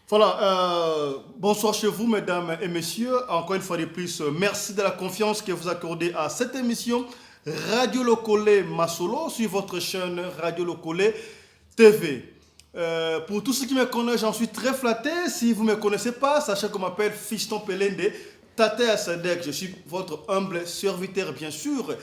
Voilà, bonsoir chez vous, mesdames et messieurs. Encore une fois de plus, merci de la confiance que vous accordez à cette émission Radio Lokole Masolo sur votre chaîne Radio Lokole TV. Pour tous ceux qui me connaissent, j'en suis très flatté. Si vous ne me connaissez pas, sachez qu'on m'appelle Fiston Pelende, Tate Asadek. Je suis votre humble serviteur, bien sûr.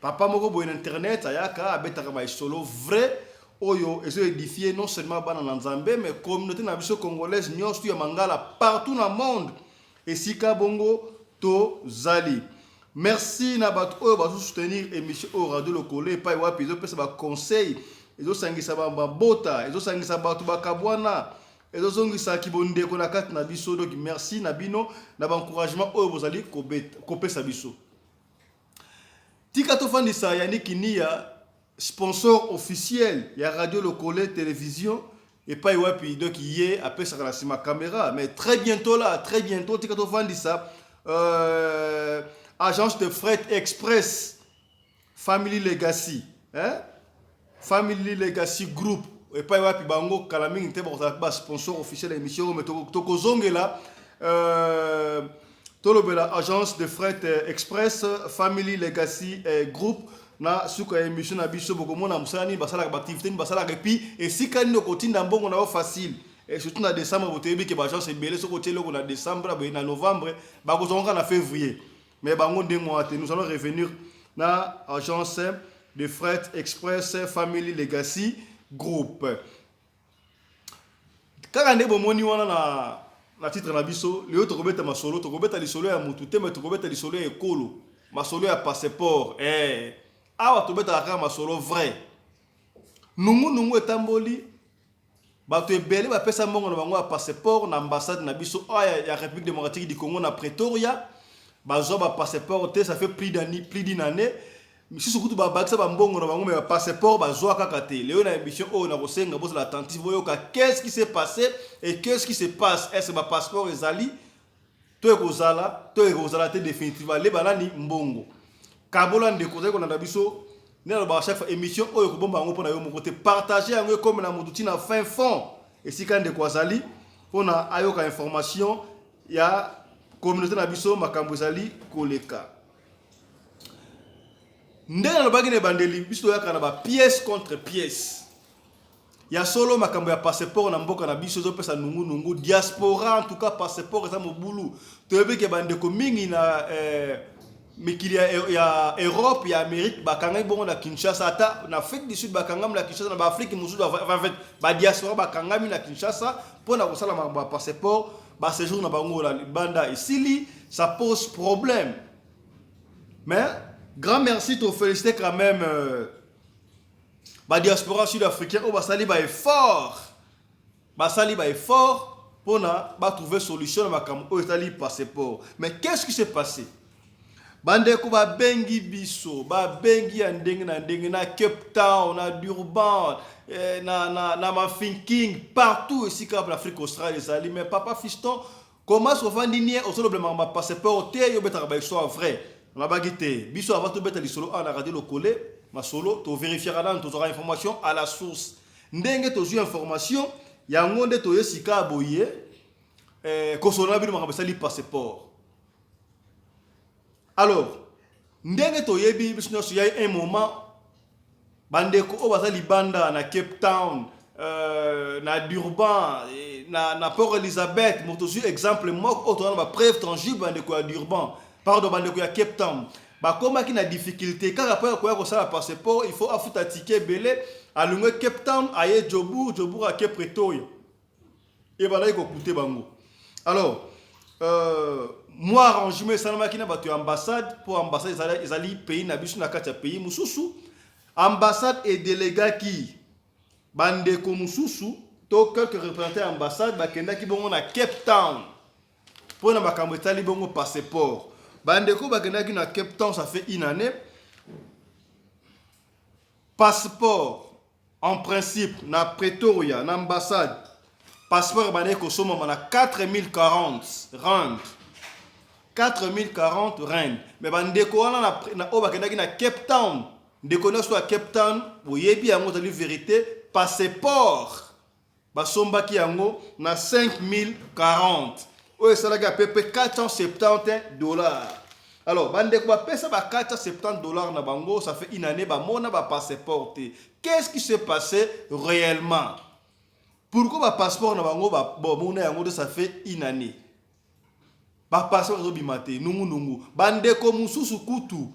Papa Moko Boyen Internet, Ayaka, Abetarama Solo, vrai. Oyo, et édifié non seulement dans Nzambe, mais communauté nabiso congolaise, nyos tu mangala partout dans le monde. Et si Kabongo, to Zali. Merci Nabat Oyo, va soutenir l'émission au Radio Lokole, pas wapi, ils ont fait conseil, ils ont sangi sabamba bota, ils ont sangi sabatu bakabwana, ils ont sangi sakibonde konakat nabiso, donc merci Nabino, naba encouragement Oyo Bozali, kopé sabiso. Tika tofandi sa yannick Nia. Sponsor officiel, il y a Radio Lokole Télévision et pas Iwapi, donc il y est après ça c'est ma caméra, mais très bientôt là, très bientôt, tu as dit ça, agence de fret express, Family Legacy, hein? Family Legacy Group et pas Iwapi Bango Kalaming, tu es sponsor officiel de l'émission, mais Toko Zonge là, Tolobela agence de fret express, Family Legacy Group. Na suka émission na biso bokomo na musani basala ba activité ni basala repi et si kan no kotinda mbongo na facile et surtout na décembre botebi ke ba agence belé so kotielo na décembre na novembre ba kozonga na février mais bango ndengo ate nous allons revenir na agence de fret express Family Legacy Group kaka ndebo moni wana na titre na biso leo tokobeta masolo tokobeta lisolo ya mutu te mais tokobeta lisolo ya ekolo masolo ya passeport awa tobeta kaka masolo vrai nungu etamboli bato ebele bapesa mbongo na bango ya passeport na ambassade na biso ya République démocratique du Congo na Pretoria bazwa ba passeport te ça fait plus d'une année misusu kutu babakisa bambongo na bango mais passeport bazwa kaka te leo na émission oyo na kosenga bosa l'attentif boyoka qu'est-ce qui s'est passé et qu'est-ce qui se passe est-ce ba passeport ezali to ekozala te définitivement le banani mbongo Kabola ndeko ko na biso ne ba chaque fois émission oyo ko bomba ngo pona yo moko te partager yango comme na muduti na fin fond et si kan ndeko azali pona ayoka information ya communauté na biso makambo ezali koleka ndena no bagine bandeli biso yaka na ba pièce contre pièce ya solo makambo ya passeport na mboka na biso zo pesa nungu diaspora en tout cas passeport eza mobulu to yebeke bandeko mingi na mikili ya Europe ya Amérique bakanga bongo na Kinshasa ata na Afrique du Sud bakanga na Kinshasa na Afrique mususu ba diaspora bakanga na Kinshasa pona kosala ba passeport ba séjour na bango la banda isili ça pose problème mais grand merci to féliciter quand même ba diaspora sud-africain o basali ba effort pona ba trouver solution na makambo o etali passeport mais qu'est-ce qui s'est passé bandeko ba bengi biso ba bengi ya ndenge na Cape Town na Durban na Mafinking partout ici comme l'Afrique australe ezali mais papa fiston comment so vandi nie au solo blement ba passeport te yo beta ba histoire vrai na bagité biso avant to beta lisolo na Radio Lokole masolo to vérifiera dans to aura information à la source ndenge to zu information ya ngonde to yesika boye ko sona bi ma basali passeport. Alors, ndenge to yebi biso y a un moment bandeko o bazali banda na Cape Town na Durban na Port Elizabeth motozu exemple moko o to na ba preuve tangible bandeko ya Durban pardon bandeko ya Cape Town ba koma ki na difficulté car après ko ya ko sala passeport il faut afuta ticket belé alungwe Cape Town aye Jobour à Cape Pretoria et bala ko coûter bango. Alors moi arrangement salama kina batu ambassade pour ambassade ezali pays na biso na kati ya pays mususu ambassade et délégat qui bandeko mususu to quelques représentants ambassade bakenda ki bongo na Cape Town pour na makambo etali bongo passeport bandeko bakenda ki na Cape Town ça fait une année passeport en principe na Pretoria na ambassade passeport bandeko somo na 4040 rand 4040 rand mais bandeko wana na o bakendaki na Cape Town ndeko na so Cape Town boyebi yango tali vérité passeport basombaki yango na 5040 oyo esalaki à peu près 470 dollars. Alors bandeko bapesa ba 470 dollars na bango, ça fait une année bamona ba passeport te. Qu'est-ce qui s'est passé réellement? Pourquoi ba passeport na bango ba mona yango ça fait une année? Ba passeport zobimate nungu bandeko mususu kutu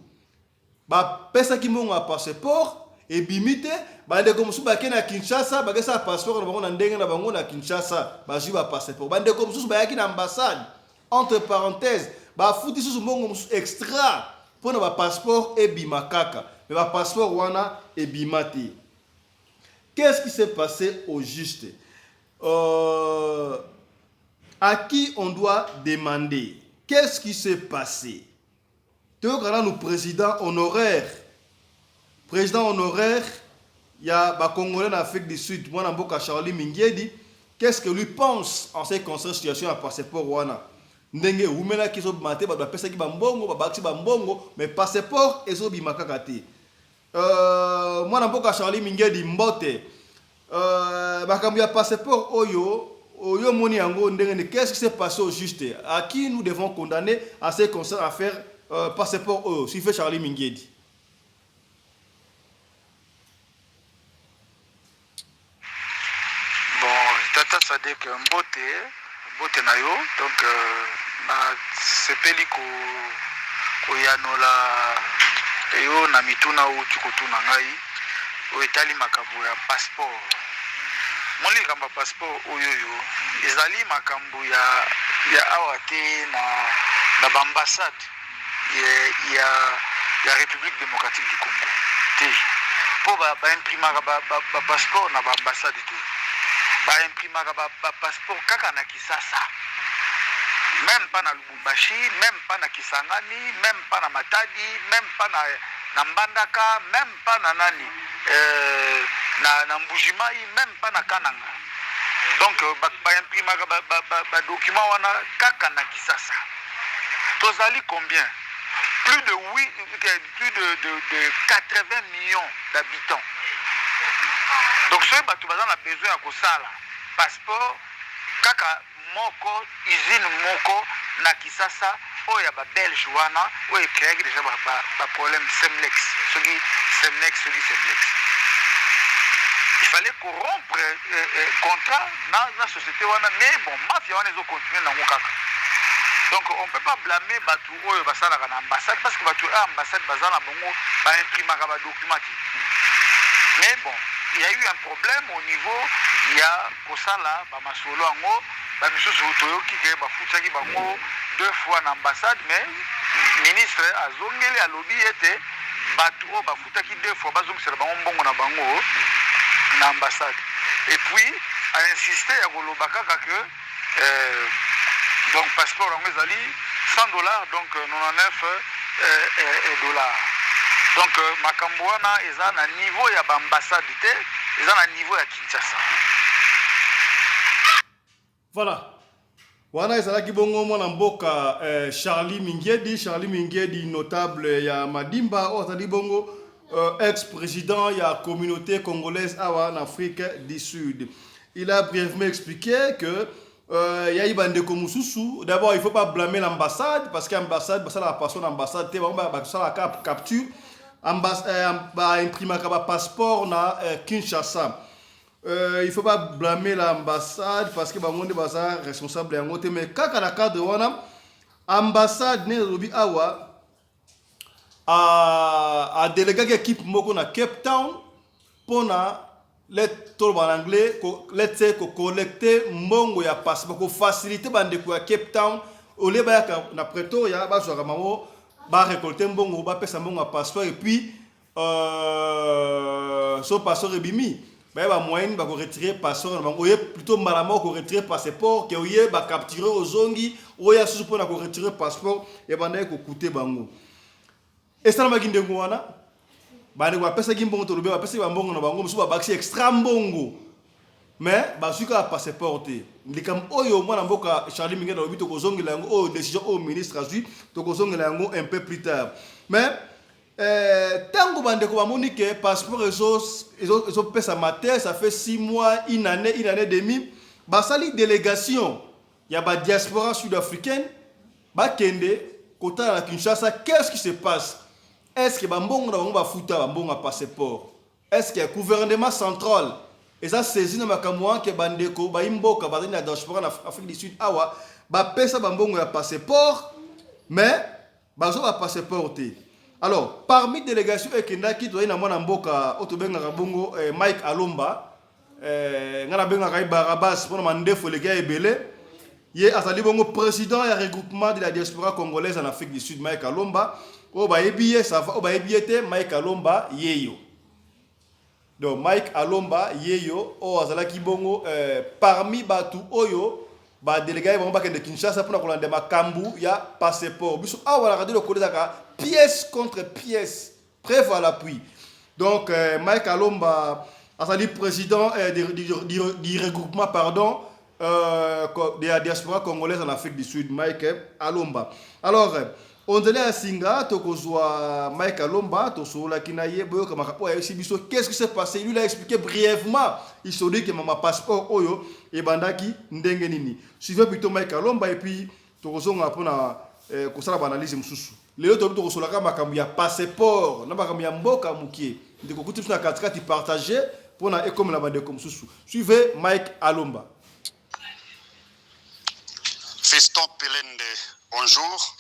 ba pesa ki mongo a passeport et bimite bandeko mususu ba kena Kinshasa ba kesa passeport na bango na ndenge na bango na Kinshasa ba jiba passeport bandeko mususu ba yaki na ambassade entre parenthèses ba futi susu mongo mususu extra pour na ba passeport et bimakaka mais ba passeport wana et bimate. Qu'est-ce qui s'est passé au juste? À qui on doit demander? Qu'est-ce qui s'est passé? Nous président honoraire, il y a un Congolais en Afrique du Sud, moi Mboka Charlie Mingiedi. Qu'est-ce que lui pense en ces concernant situation à passeport wana? Ndenge umela kiso mate ba pesa ki bambongo ba bakisi bambongo mais passeport ezo bimakaka te. Moi Mboka Charlie Mingiedi mbote bakambu ya passeport oyo moni yango ndenge. Qu'est-ce qui s'est passé au juste? À qui nous devons condamner à ces concernant à faire passeport oyo? Si fait Charlie Mingiedi. Tata Sadek mbote na yo donc na sepeli ko yanola yo na mituna uti kotuna ngai o etali makambo ya passeport. Moni kamba passeport oyo ezali makambo ya awa te na ambassade ya République démocratique du Congo te po ba imprimaka ba passeport na ba ambassade te. Ba imprimaka ba passeport kaka na Kisasa, même pas na Lubumbashi, même pas na Kisangani, même pas na Matadi, même pas na Mbandaka, même pas na nani na Mbujimai, même pas na Kananga. Donc ba imprimaka ba document wana kaka na Kisasa. Tozali combien? Plus de 80 millions d'habitants. Donc ce bato baza na besoin ya kosala passeport kaka moko usine moko na Kisasa oya ba Belge wana oya créé déjà ba problème Semlex. Semlex. Il fallait corrompre contrat na société wana mais bon mafia wana ezo continuer na ngokaka. Donc on peut pas blâmer batu oyo basala na ambassade parce que batu ambassade bazana bongo ba imprimaka ba document. Mais bon, il y a eu un problème au niveau, il y a Kosala, Bamasolo Ango, Bamisu Toyoki, Bafutaki Bango, 2 fois en ambassade, mais le ministre Azongeli a lobby était Batu, Bafutaki 2 fois, Bazong c'est le Bango na Bango, en ambassade. Et puis, a insisté à Golobaka que, donc, passeport en Zali, $100, donc 99 dollars. Donc makambo wana eza na niveau ya ambassade te, eza na niveau ya Kinshasa. Voilà. Wana ezalaki bongo mwana mboka Charlie Mingiedi notable ya Madimba ozali bongo ex-président ya communauté congolaise awa en Afrique du Sud. Il a brièvement expliqué que Yayi bandeko mususu, d'abord il faut pas blâmer l'ambassade parce que l'ambassade, ça la personne ambassade, ça la capture, imprimer un passeport na Kinshasa. Il faut pas blâmer l'ambassade parce que bangonde baza responsable en côté mais kaka na cadre wana ambassade ne robi awa a délégué équipe moko na Cape Town pona let tout en anglais let's collecter mbongo ya passeport ko faciliter bandeko ya Cape Town au lieu ba na Pretoria ba zo kamamo ba récolter mbongo ba pesa mbongo ya passeport et puis so passeport ebimi ba moyen ba ko retirer passeport bango oye plutôt malamo ko retirer passeport que oye ba capturer ozongi oya susu pona ko retirer passeport et banda ko coûter bango et ça na makindengo wana bande kwa pesa kimbongo to lobe ba pesa bambongo na bango musu ba baxi extra mbongo mais ba suka passeport te likam oyo mwana mboka Charlie Mingiedi lobi to kozongela yango o décision au ministre azui to kozongela yango un peu plus tard mais tango bandeko bamoni ke passeport ezopesa mater, ça fait 6 mois, une année et demie, basali délégation ya ba diaspora sud-africaine bakende kota na Kinshasa. Qu'est-ce qui se passe? Est-ce que bambongo na bango bafuta bambongo passeport? Est-ce que le gouvernement central eza saisi na makamwa ke bandeko baimboka bazali na diaspora na Afrique du Sud awa bapesa bambongo ya passeport, mais bazo ba passeport te? Alors, parmi délégation ekendaki toyi na mwana mboka otobengaka bongo Mike Alomba, ngana bengaka Barabas pona mandefo le gars ebele. Ye azali bongo président ya regroupement de la diaspora congolaise en Afrique du Sud, Mike Alomba. O ba ebiye ça va, o ba ebiete Mike Alomba yeyo. Donc Mike Alomba yeyo o azalaki bongo parmi batu oyo ba délégué bango ba kende Kinshasa pona kolanda makambu ya passeport. Biso awa la radio kolezaka pièce contre pièce, preuve à l'appui. Donc Mike Alomba azali président du regroupement pardon de la diaspora congolaise en Afrique du Sud, Mike Alomba. Alors on dirait à Singa, Tokozwa Mike Alomba, Tosola Kinaye, Boyo Makapo, qu'est-ce qui s'est passé? Lui, il a expliqué brièvement. Il se dit que mon passeport, Oyo, et Bandaki, Ndengenini. Suivez plutôt Mike Alomba, et puis Tokozonga, pour la analyse, Moussou. Les autres, Tokosolaka, Makamia, passeport, Nabakamia Mboka Mouki. De Kokutu, na Katka, qui partageait pour la comme la bande comme Moussou. Suivez Mike Alomba. Fiston Pelende, bonjour.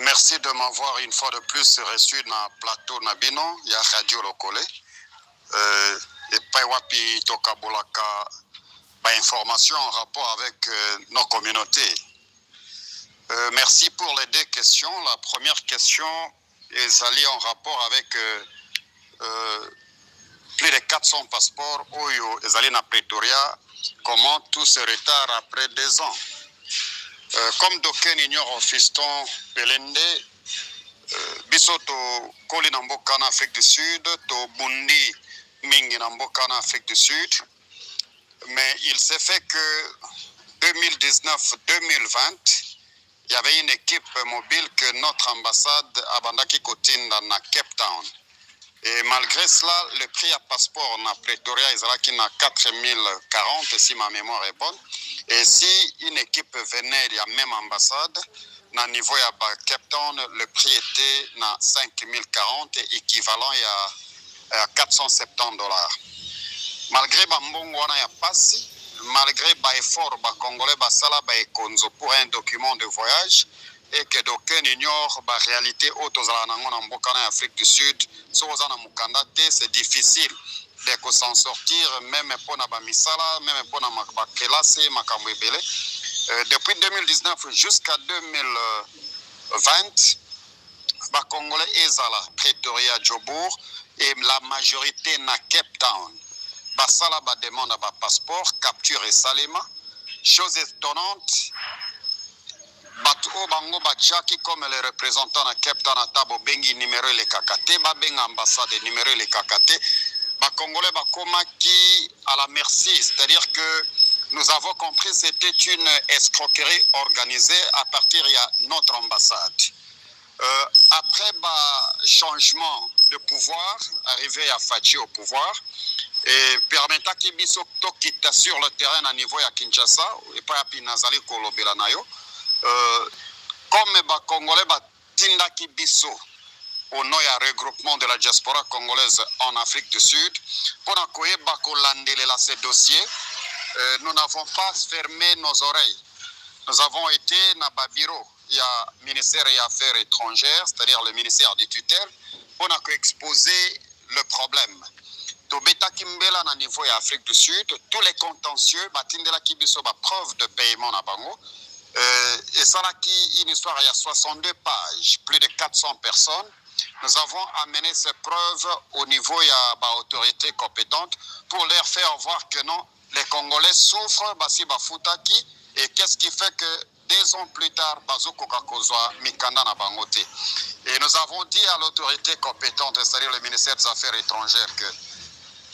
Merci de m'avoir une fois de plus reçu dans le plateau Nabino, il y a Radio Lokole. Et Paiwapi Tokabolaka, information en rapport avec nos communautés. Merci pour les deux questions. La première question est allée en rapport avec plus de 400 passeports Oyo est allé à Pretoria. Comment tout ce retard après 2 ans? Comme d'aucuns ignorent Fiston Pelende, bisoto koli na mboka na Afrique du Sud, to bundi mingi na mboka na Afrique du Sud, mais il s'est fait que 2019-2020, il y avait une équipe mobile que notre ambassade a bandaki kotinda na Cape Town. Et malgré cela, le prix à passeport na Pretoria est à 4040 si ma mémoire est bonne. Et si une équipe venait de la même ambassade, na niveau ya Cape Town, le prix était na 5040 équivalent à $470. Malgré bambongo wana ya pasi, malgré ba effort ba congolais ba sala ba ekonzo pour un document de voyage, et que d'aucuns ignorent la réalité en Afrique du Sud, c'est difficile de s'en sortir, même pour la misala, même pour la classe, depuis 2019 jusqu'à 2020, les Congolais ezala Pretoria, Jobour et la majorité na Cape Town. Basala ba demande à passeport, capture et salema. Chose étonnante, Batu Bango Bachaki comme les représentants à Cape Town à Tabo Bengi numéro les Kakate, Babenga ambassade numéro les Kakate, Ba Congolais Bakoma qui à la merci, c'est-à-dire que nous avons compris que c'était une escroquerie organisée à partir de notre ambassade. Après changement de pouvoir, arrivé à Fachi au pouvoir, et permettant qu'il quitte sur le terrain à niveau à Kinshasa, et pas à Pinazali Kolobela Nayo, comme les Congolais Tindaki Bisso au nom du regroupement de la diaspora congolaise en Afrique du Sud, pour ces dossiers, nous n'avons pas fermé nos oreilles. Nous avons été dans le bureau, il y a le ministère des Affaires étrangères, c'est-à-dire le ministère des tutelles, pour exposer le problème. Tobeta Kimbela na niveau de l'Afrique du Sud, tous les contentieux, Batindela Kibiso, preuve de paiement na bango. Et ça là qui une histoire il y a 62 pages, plus de 400 personnes. Nous avons amené ces preuves au niveau de l'autorité compétente pour leur faire voir que non, les Congolais souffrent, basi bafutaki, et qu'est-ce qui fait que 2 ans plus tard, Bazoko Kakozwa Mikanda na bangote. Et nous avons dit à l'autorité compétente, c'est-à-dire le ministère des Affaires étrangères, que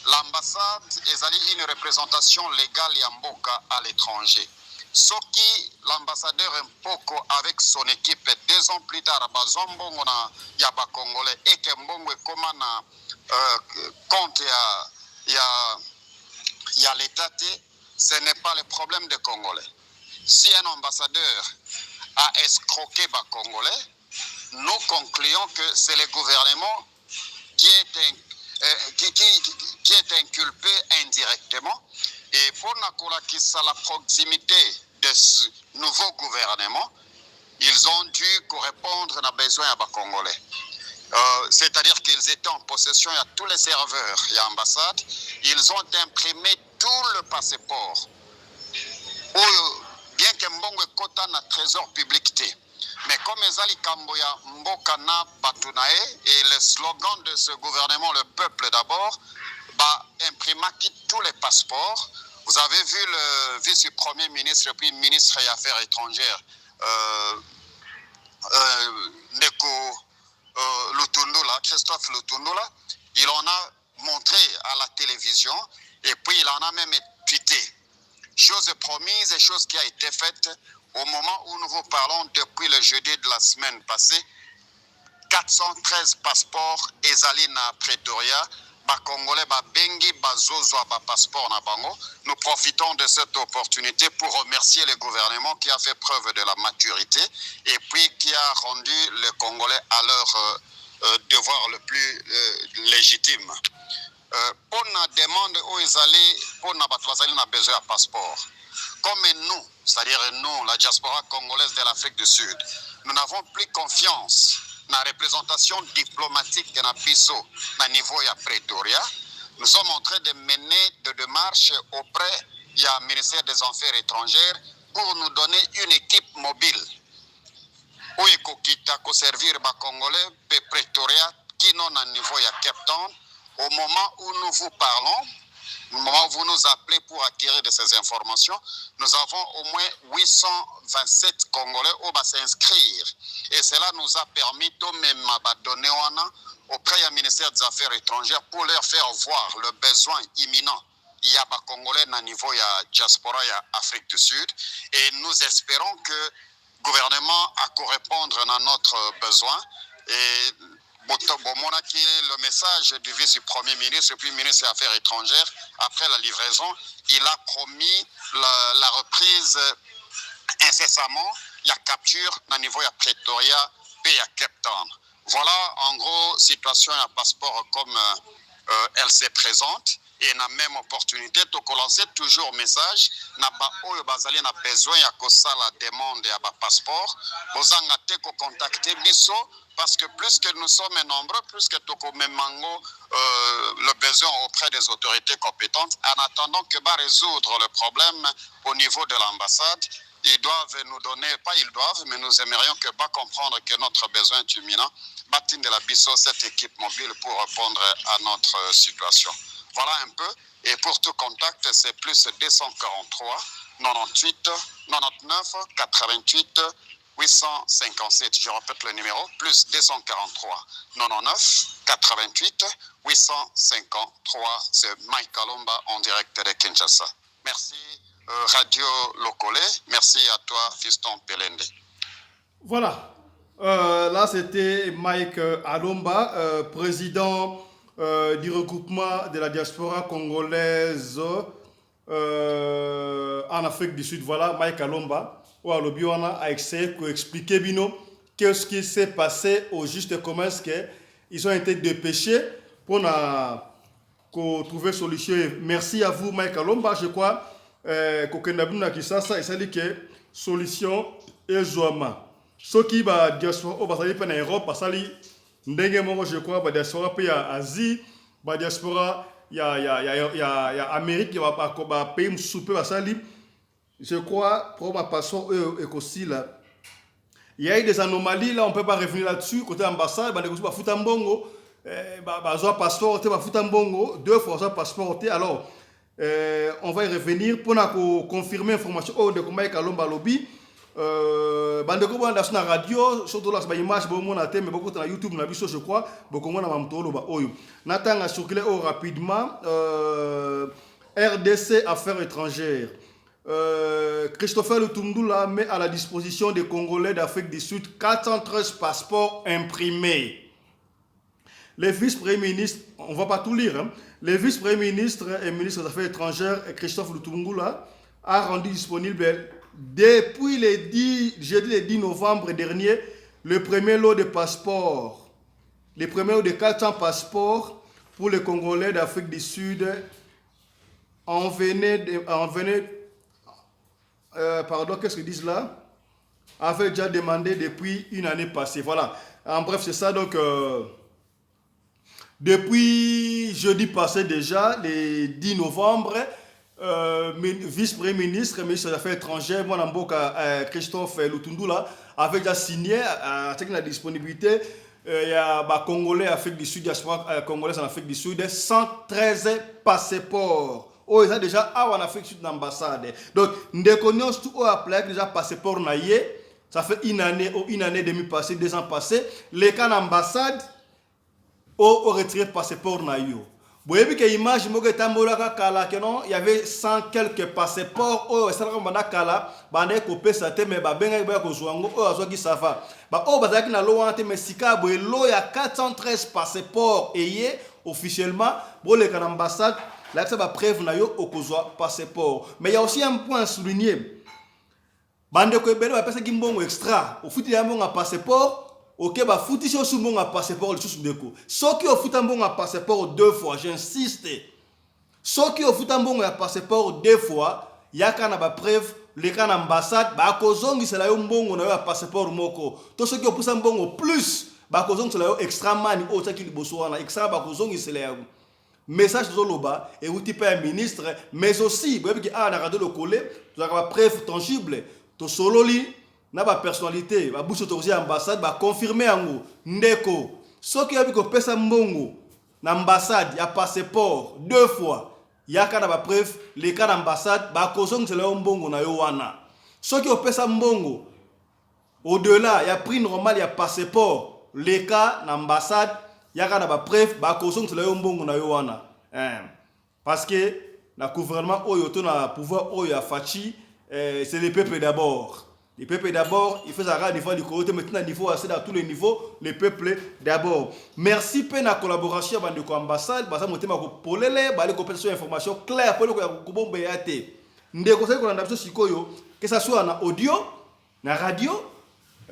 l'ambassade est une représentation légale Yamboka à l'étranger. Soki l'ambassadeur Mpoko avec son équipe 2 ans plus tard bazambongo na ya ba congolais et que mbongo ekoma na compte ya l'état, ce n'est pas le problème des Congolais. Si un ambassadeur a escroqué les Congolais, nous concluons que c'est le gouvernement qui est inculpé indirectement. Et pour la proximité de ce nouveau gouvernement, ils ont dû correspondre à besoin des Congolais. C'est-à-dire qu'ils étaient en possession de tous les serveurs et ambassades. Ils ont imprimé tout le passeport. Bien que Mbongo Kota na trésor public. Mais comme Ezali Kamboya Mbokana Batunae et le slogan de ce gouvernement, le peuple d'abord, imprima tous les passeports. Vous avez vu le vice-premier ministre puis ministre des Affaires étrangères, Neko Lutundola, Christophe Lutundola, il en a montré à la télévision et puis il en a même tweeté. Chose promise et chose qui a été faite au moment où nous vous parlons depuis le jeudi de la semaine passée. 413 passeports ezali na Pretoria. Congolais bengi bazozo ba passeport na bango. Nous profitons de cette opportunité pour remercier le gouvernement qui a fait preuve de la maturité et puis qui a rendu les Congolais à leur devoir le plus légitime. Pour la demande où ils allaient, pour na besoin de passeport. Comme nous, c'est-à-dire nous, la diaspora congolaise de l'Afrique du Sud, nous n'avons plus confiance dans la représentation diplomatique de Nabiso à niveau de Pretoria. Nous sommes en train de mener des démarches auprès du ministère des Affaires étrangères pour nous donner une équipe mobile. Où il faut servir les Congolais de Pretoria qui n'ont à niveau de Cape Town. Au moment où nous vous parlons, au moment où vous nous appelez pour acquérir de ces informations, nous avons au moins 827 Congolais qui vont s'inscrire. Et cela nous a permis de même donner auprès du ministère des Affaires étrangères pour leur faire voir le besoin imminent. Il y a des Congolais au niveau de la diaspora de l'Afrique du Sud. Et nous espérons que le gouvernement a correspondre à notre besoin. Et le message du vice-premier ministre et puis ministre des Affaires étrangères, après la livraison, il a promis la reprise incessamment, la capture au niveau de Pretoria et à Cape Town. Voilà en gros situation à passeport comme elle se présente. Et la même opportunité de lancer toujours message na ba oyo bazali na besoin ya kosala demande ya ba passeport bozanga te ko contacter biso parce que plus que nous sommes nombreux, plus que toko memango le besoin auprès des autorités compétentes en attendant que va résoudre le problème au niveau de l'ambassade. Ils doivent nous donner, pas ils doivent, mais nous aimerions que va comprendre que notre besoin est imminent. Batin de la biso cette équipe mobile pour répondre à notre situation. Voilà un peu. Et pour tout contact, c'est plus 243 98 99 88 857. Je répète le numéro, plus 243 99 88 853. C'est Mike Kalumba en direct de Kinshasa. Merci Radio Lokole. Merci à toi, Fiston Pelende. Voilà. Là, c'était Mike Alomba, président du regroupement de la diaspora congolaise en Afrique du Sud. Voilà, Mike Alomba. Alobiwana a essayé d'expliquer qu'est-ce qui s'est passé au juste commerce qu'ils ont été dépêchés pour trouver solution. Merci à vous, Mike Alomba. Je crois que ça dit que solution est jouable. Ce qui va diaspora au Basali en Europe, Basali ndenge moko je crois ba diaspora pe ya Asie, ba diaspora ya Amérique ba pays msupe Basali. Je crois pour ma passion aussi là. Il y a eu des anomalies là, on peut pas revenir là-dessus côté ambassade, ba négocier ba futambongo, ba zo passeport te ba futambongo, 2 fois ça passeport te. Alors on va y revenir pour confirmer information de comment Kalomba lobby. Bandeko banda na radio surtout là ba image bo mona te mais beaucoup na YouTube na biso je crois beaucoup mona mamtolo ba oyo natanga circuler rapidement RDC Affaires étrangères Christopher Lutundula met à la disposition des Congolais d'Afrique du Sud 413 passeports imprimés. Les vice-premiers ministres, on ne va pas tout lire, hein. Les vice-premiers ministres et ministres des Affaires étrangères, Christophe Lutundula, a rendu disponible depuis jeudi le 10 novembre dernier le premier lot de passeports. Le premier lot de 400 passeports pour les Congolais d'Afrique du Sud qu'est-ce qu'ils disent là? Avait déjà demandé depuis une année passée. Voilà. En bref, c'est ça. Donc, depuis jeudi passé déjà, le 10 novembre, vice-premier ministre, ministre des Affaires étrangères, Christophe Lutundula, avait déjà signé avec la disponibilité. Il y a Congolais Afrique du Sud, diaspora congolaise en Afrique du Sud, 113 passeports. Oh, ils ont déjà en Afrique du Sud l'ambassade. Donc, nous connaissons tout appelé déjà passeport naïe. Ça fait une année et demie passée, 2 ans passés. Les cas d'ambassade ont retiré passeport naïe. Vous voyez que l'image, il y avait 100 quelques passeports. Oh, c'est un kala, bande coupé ça te mais benga ko zwango oh azoki safa. Oh bazaki na lo ante mais sika bo lo ya 413 passeports ayé officiellement pour les ambassades. Là, ça va prévenir au passeport. Mais il y a aussi un point à souligner. Bande ko belo ba pesa kimbongo extra. Au foot il y a un passeport. Ok, bah fouti sur ce bon passeport le sous déco. Ce qui au foot un bon passeport 2 fois, j'insiste. Ce qui au foot un bon passeport 2 fois, il y a quand ba preuve les can ambassade ba kozongi c'est là un bon na passeport moko. Tout ce qui au pousse un bon plus, ba kozongi c'est là extra man au taki bosoana extra ba kozongi c'est là. Message de Zoloba et où tu peux un ministre, mais aussi, vous voyez a radio le coller, tu as une preuve tangible, to solo li na ba personnalité, ba bouche autorisée ambassade, ba confirmer en ndeko. Ce qui a vu que pesa mbongo na ambassade, ya passeport 2 fois, ya kana ba preuve, les cas d'ambassade, ba kozong c'est le mbongo na yo wana. Ce qui a pesa mbongo, au-delà, il y a prix normal, il y a passeport, les cas d'ambassade, il y a kana ba preuve, ba kozong c'est le mbongo na yo wana. Parce que le gouvernement oyo to na pouvoir oyo ya fachi, c'est le peuple d'abord. Les peuples d'abord, il faut ça niveau du côté maintenant niveau assez dans tous les niveaux, les peuples d'abord. Merci pour la collaboration avec l'ambassade, parce que moi ma polele, ba les compétitions information claire pour le kubombe yate. Ndeko sai ko na biso sikoyo, que ça soit na audio, na radio,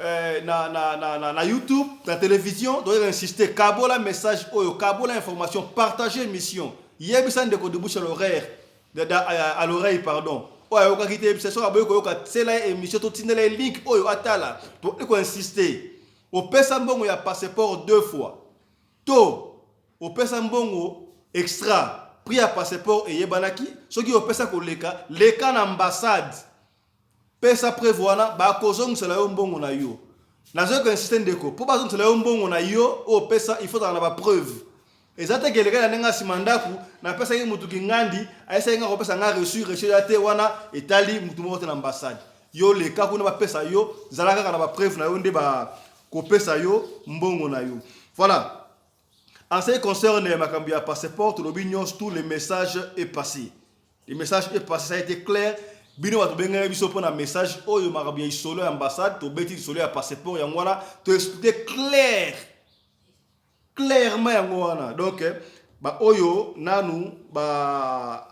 na YouTube, na télévision, doit insister kabola message oyo, kabola information, partager mission. Yebisa ndeko de bouche à l'oreille pardon. C'est là émission tout les link oyo atala pour insister au pesa mbongo ya passeport 2 fois to au pesa mbongo extra prix à passeport et yebanaki ce qui au pesa koleka leka na ambassade pesa prévoana ba kozong c'est là mbongo na yo na zo ko insister ndeko pour ba c'est là mbongo na yo au pesa il faut dans la preuve. Et ça te quelqu'un n'a pas mandaku na pesa ki mutu kingandi aisa nga ko pesa nga reçu ate wana etali mutu mo te na ambassade yo le ka kuna ba pesa yo zalaka kana ba preuve na yo nde ba ko pesa yo mbongo na yo. Voilà. En ce qui concerne makambi ya passeport l'opinion tous les messages est passé. Les messages est passé, ça a été clair. Bino wa to benga biso pona message oyo makambi ya solo ambassade to beti solo ya passeport ya ngwana to expliquer clairement yangoana. Donc ba oyo nanu ba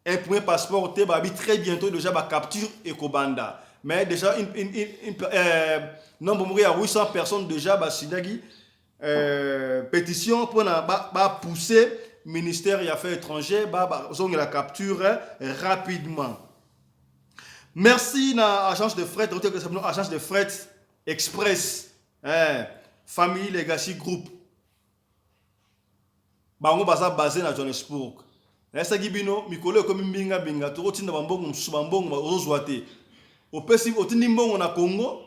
imprimer passeport te ba bi très bientôt déjà ba capture et kobanda. Mais déjà nombre à 800 personnes déjà ba sinagi pétition pour ba pousser ministère des Affaires étrangères ba zonga la capture rapidement. Merci na agence de fret, agence de fret express Family Legacy Group. Bango baza basé na Johannesburg. Esa gibino mikolo ko mbinga binga to tinda bambongo msubambongo ozwate. Opesi otindi mbongo na Congo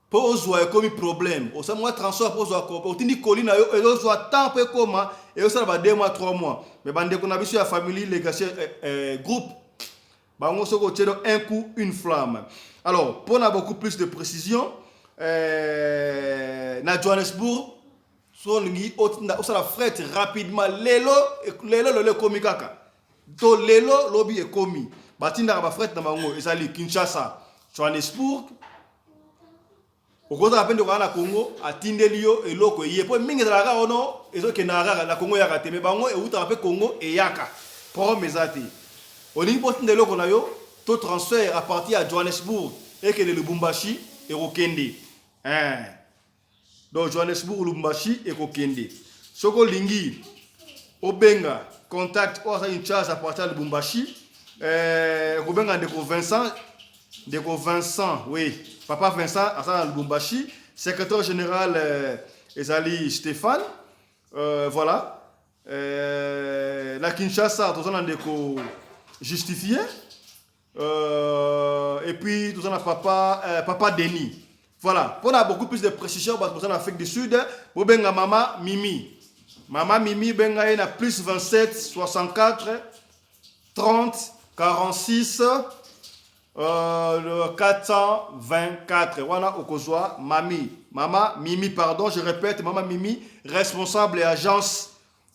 po ozwa ekomi problème. Osamwa transfert po ozwa ko otindi kolina yo ozwa temps pe koma et osala ba 2 mois 3 mois. Mais bande ko na biso ya Family Legacy Group. Bango soko tchelo un coup une flamme. Alors, pour avoir beaucoup plus de précision, na Johannesburg Solingi otinda osala fret rapidement lelo le komi kaka to lelo lobi ekomi batinda ba fret na bango ezali Kinshasa, Johannesburg. Okoza apende kwa na Congo atindeli yo eloko ye po mingi ezalaka ono ezokendaka na Congo yaka te me bango euta pe Congo eyaka promesati. Olingi potinde eloko na yo to transfert à partir à Johannesburg et que le Lubumbashi et Rokende. Donc Johannesburg, Lubumbashi et Rokende. Soko lingi obenga contact ou ça une charge à partir de Lubumbashi. Obenga Ndeko Vincent, oui, papa Vincent à ça Lubumbashi, secrétaire général Ezali Stéphane. Voilà. La Kinshasa, tout ça Ndeko justifié. Et puis tout ça na papa Denis. Voilà, pour avoir beaucoup plus de précision pour ça en Afrique du Sud, pour benga mama Mimi. Mama Mimi benga na plus 27 64 30 46 424. Voilà okozwa mami. Mama Mimi pardon, je répète, mama Mimi responsable et agence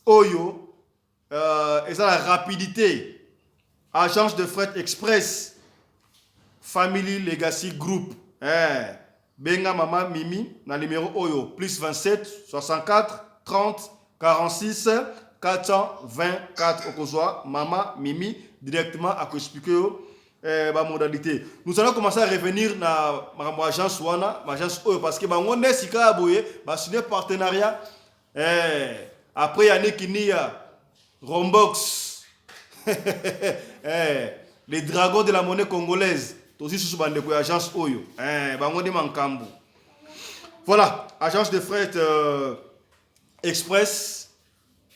Oyo et ça la rapidité. Agence de fret express, Family Legacy Group. Benga Mama Mimi, na numéro Oyo, plus 27 64 30 46 424. Okozwa Mama Mimi, directement à expliquer la modalité. Nous allons commencer à revenir dans l'agence Wana, l'agence Oyo, parce que on est si kaboye, signé partenariat. Après, il y a Nekinia, Rombox. Les dragons de la monnaie congolaise, aussi sous agence Oyo. Voilà, agence de fret express,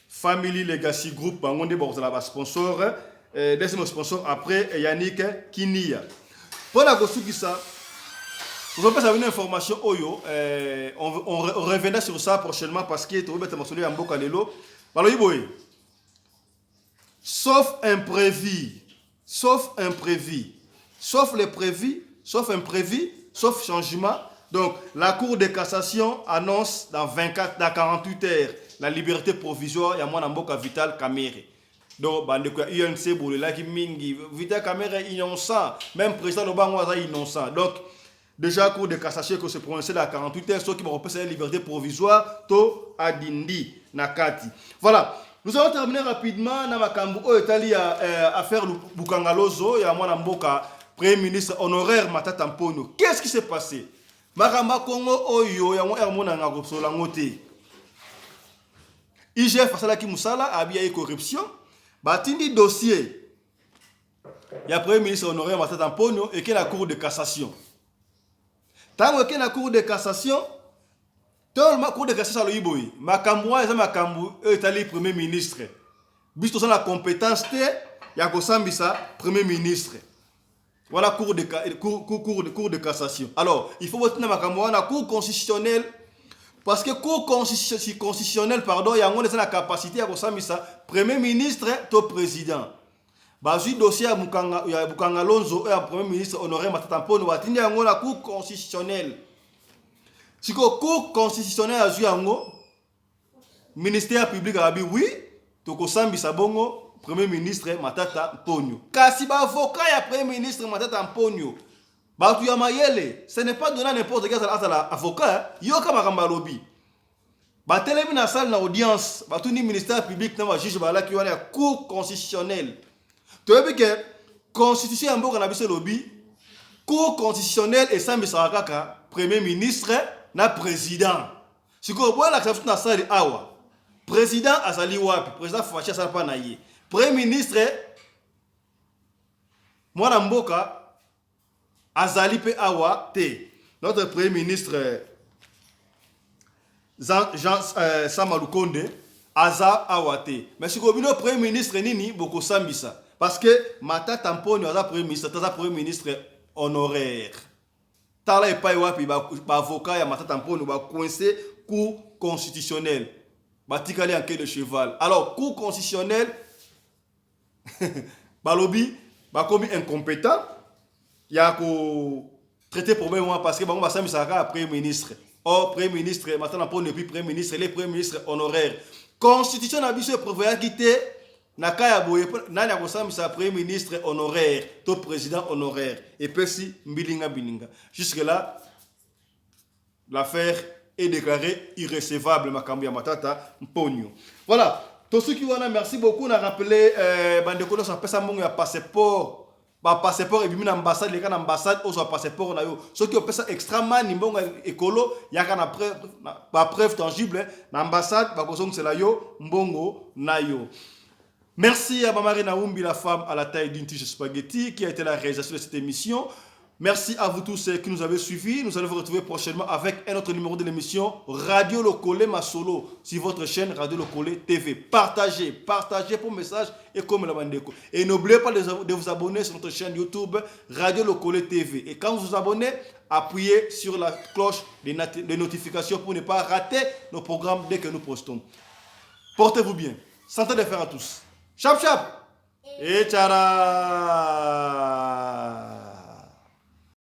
Family Legacy Group, bangonde la sponsor, deuxième sponsor après Yannick Kinia. Pour la gosuki ça, vous avez une information Oyo, on reviendra sur ça prochainement parce que tu vas mettre en boca lelo. Sauf imprévu, sauf les prévus, sauf imprévu, sauf changement. Donc, la Cour de cassation annonce dans 48 heures la liberté provisoire. Il y a mon amboka Vital Kamerhe. Donc, UNC Boulela qui mingi Vital Kamerhe innocent, même président Obama innocent. Donc, déjà Cour de cassation qui se prononce à 48 heures, ceux qui me représentent la liberté provisoire, to adindi nakati. Voilà. Nous allons terminer rapidement dans Makambu Oyetali à faire le Bukangalozo et à moi Mboka, Premier ministre honoraire Matata Mponyo. Qu'est-ce qui s'est passé? Makamba Kongo Oyo ya mo ermona ngako sola ngote. IGF Asalaki Musala a bien corruption. Batindi dossier. Il y a Premier ministre honoraire Matata Mponyo et que la Cour de cassation. Tant que la Cour de cassation dans la Cour de cassation, Makambu est le Premier ministre. Puisque la compétence, il y a Premier ministre. Voilà Cour de cassation. Alors, il faut voter dans la Cour constitutionnelle. Parce que Cour constitutionnelle, pardon, il y a la capacité à Premier ministre et président. Bazu dossier à Bukanga Lonzo et à Premier ministre honoré Matata Mponyo, il y a la Cour constitutionnelle. Si le cours constitutionnel a joué ministère public a dit oui, toko sambi sabongo Premier ministre Matata Mponyo. Kasi ba avocat ya Premier ministre Matata Mponyo. Ba tu ya mayele, ce n'est pas donner n'importe quel avocat, yo ka makamba lobby. Ba telemi na salle na audience, ba tu ni ministère public na ba juge ba la ki wana cour constitutionnel. Tu veux que constitution ya mboka na biso lobby, cour constitutionnel et sambi saraka Premier ministre na président. Si vous voyez l'acceptation na sali awa, président azali wapi, président Fachi asala pa na ye. Premier ministre mwana mboka azali pe awa te. Notre premier ministre Jean Samalukonde aza awa te. Mais si vous voyez le premier ministre nini boko sambisa parce que Matata Mponyo aza premier ministre honoraire. Tala epai wapi ba avocat ya Matata Mponyo ba coincé cour constitutionnelle. Ba tikali en quai de cheval. Alors cour constitutionnelle ba lobby ba commis incompétent. Ya ko traiter problème parce que ba ba sami saka premier ministre. Or premier ministre Matata Mponyo puis premier ministre les premiers ministres honoraires. Constitution na biso prévoit quitter Nakaya boye nani akosambisa premier ministre honoraire, to président honoraire et pesi mbilinga bilinga. Jusque là l'affaire est déclarée irrécevable makambo ya matata mponyo. Voilà, tous ceux qui wana merci beaucoup. On a rappelé bandeko ça pesa mbongo ya passeport. Ba passeport et bimina ambassade les kana ambassade au passeport na yo. Ceux qui ont pesa extrêmement mbongo écolo ya kana preuve tangible na ambassade ba kozong c'est la yo mbongo na yo. Merci à Mamari Naoumbi, la femme à la taille d'une tige spaghetti, qui a été la réalisation de cette émission. Merci à vous tous qui nous avez suivis. Nous allons vous retrouver prochainement avec un autre numéro de l'émission Radio Lokole Masolo sur votre chaîne Radio Lokole TV. Partagez pour message et comme la bandeko. Et n'oubliez pas de vous abonner sur notre chaîne YouTube Radio Lokole TV. Et quand vous vous abonnez, appuyez sur la cloche de notification pour ne pas rater nos programmes dès que nous postons. Portez-vous bien. Santé de fer à tous. Chap chap et tchara.